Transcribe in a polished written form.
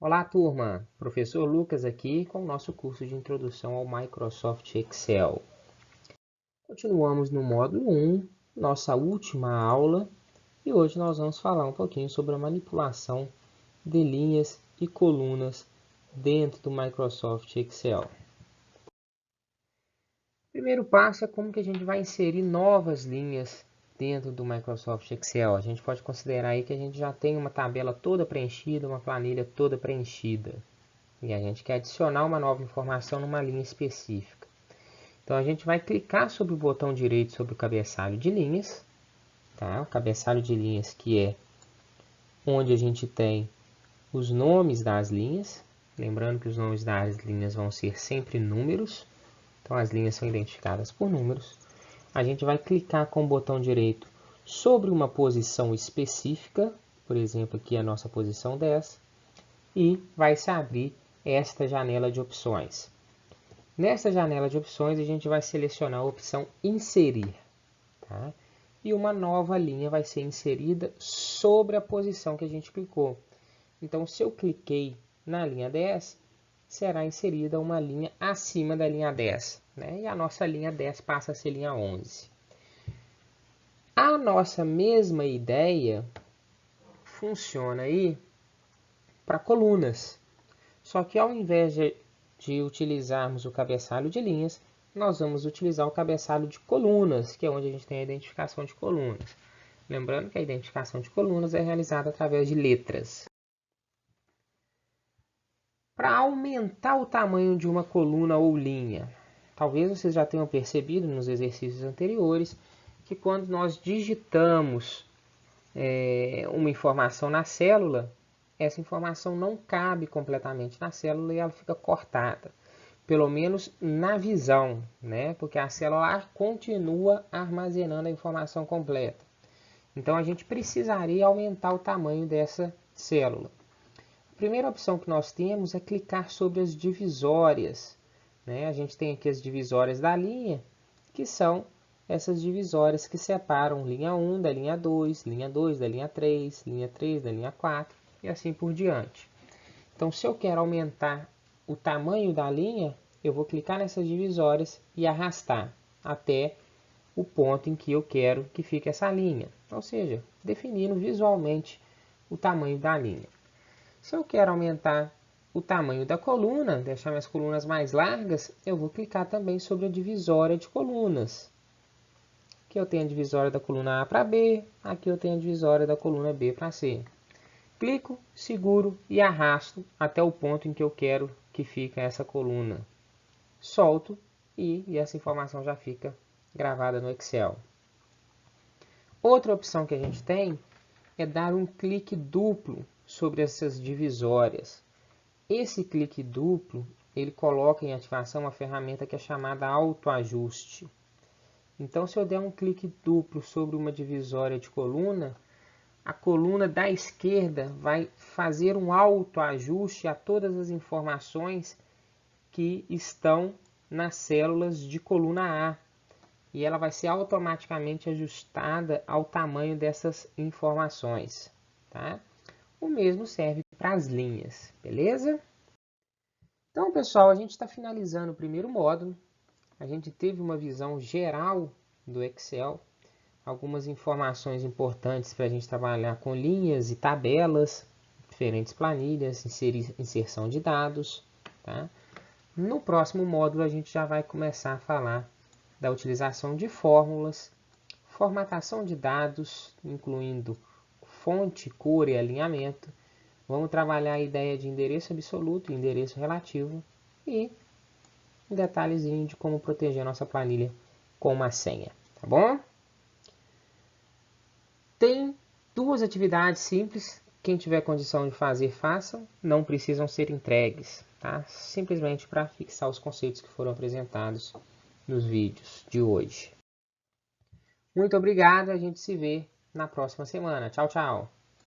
Olá, turma! Professor Lucas aqui com o nosso curso de Introdução ao Microsoft Excel. Continuamos no módulo 1, nossa última aula, e hoje nós vamos falar um pouquinho sobre a manipulação de linhas e colunas dentro do Microsoft Excel. O primeiro passo é como que a gente vai inserir novas linhas dentro do Microsoft Excel. A gente pode considerar aí que a gente já tem uma tabela toda preenchida, uma planilha toda preenchida. E a gente quer adicionar uma nova informação numa linha específica. Então a gente vai clicar sobre o botão direito sobre o cabeçalho de linhas. Tá? O cabeçalho de linhas que é onde a gente tem os nomes das linhas. Lembrando que os nomes das linhas vão ser sempre números. Então as linhas são identificadas por números. A gente vai clicar com o botão direito sobre uma posição específica. Por exemplo, aqui é a nossa posição 10. E vai se abrir esta janela de opções. Nesta janela de opções, a gente vai selecionar a opção Inserir. Tá? E uma nova linha vai ser inserida sobre a posição que a gente clicou. Então, se eu cliquei na linha 10, será inserida uma linha acima da linha 10. Né? E a nossa linha 10 passa a ser linha 11. A nossa mesma ideia funciona aí para colunas. Só que ao invés de utilizarmos o cabeçalho de linhas, nós vamos utilizar o cabeçalho de colunas, que é onde a gente tem a identificação de colunas. Lembrando que a identificação de colunas é realizada através de letras. Para aumentar o tamanho de uma coluna ou linha, talvez vocês já tenham percebido nos exercícios anteriores que quando nós digitamos uma informação na célula, essa informação não cabe completamente na célula e ela fica cortada. Pelo menos na visão, né? Porque a célula continua armazenando a informação completa. Então a gente precisaria aumentar o tamanho dessa célula. A primeira opção que nós temos é clicar sobre as divisórias. Né? A gente tem aqui as divisórias da linha, que são essas divisórias que separam linha 1 da linha 2, linha 2 da linha 3, linha 3 da linha 4 e assim por diante. Então, se eu quero aumentar o tamanho da linha, eu vou clicar nessas divisórias e arrastar até o ponto em que eu quero que fique essa linha. Ou seja, definindo visualmente o tamanho da linha. Se eu quero aumentar o tamanho da coluna, deixar minhas colunas mais largas, eu vou clicar também sobre a divisória de colunas. Aqui eu tenho a divisória da coluna A para B, aqui eu tenho a divisória da coluna B para C. Clico, seguro e arrasto até o ponto em que eu quero que fique essa coluna. Solto e essa informação já fica gravada no Excel. Outra opção que a gente tem é dar um clique duplo sobre essas divisórias. Esse clique duplo, ele coloca em ativação uma ferramenta que é chamada autoajuste. Então, se eu der um clique duplo sobre uma divisória de coluna, a coluna da esquerda vai fazer um autoajuste a todas as informações que estão nas células de coluna A. E ela vai ser automaticamente ajustada ao tamanho dessas informações. Tá? O mesmo serve para as linhas, beleza? Então, pessoal, a gente está finalizando o primeiro módulo. A gente teve uma visão geral do Excel, algumas informações importantes para a gente trabalhar com linhas e tabelas, diferentes planilhas, inserção de dados. Tá? No próximo módulo, a gente já vai começar a falar da utilização de fórmulas, formatação de dados, incluindo fonte, cor e alinhamento. Vamos trabalhar a ideia de endereço absoluto e endereço relativo e um detalhezinho de como proteger a nossa planilha com uma senha, tá bom? Tem duas atividades simples, quem tiver condição de fazer, façam, não precisam ser entregues, tá? Simplesmente para fixar os conceitos que foram apresentados nos vídeos de hoje. Muito obrigado, a gente se vê na próxima semana. Tchau, tchau!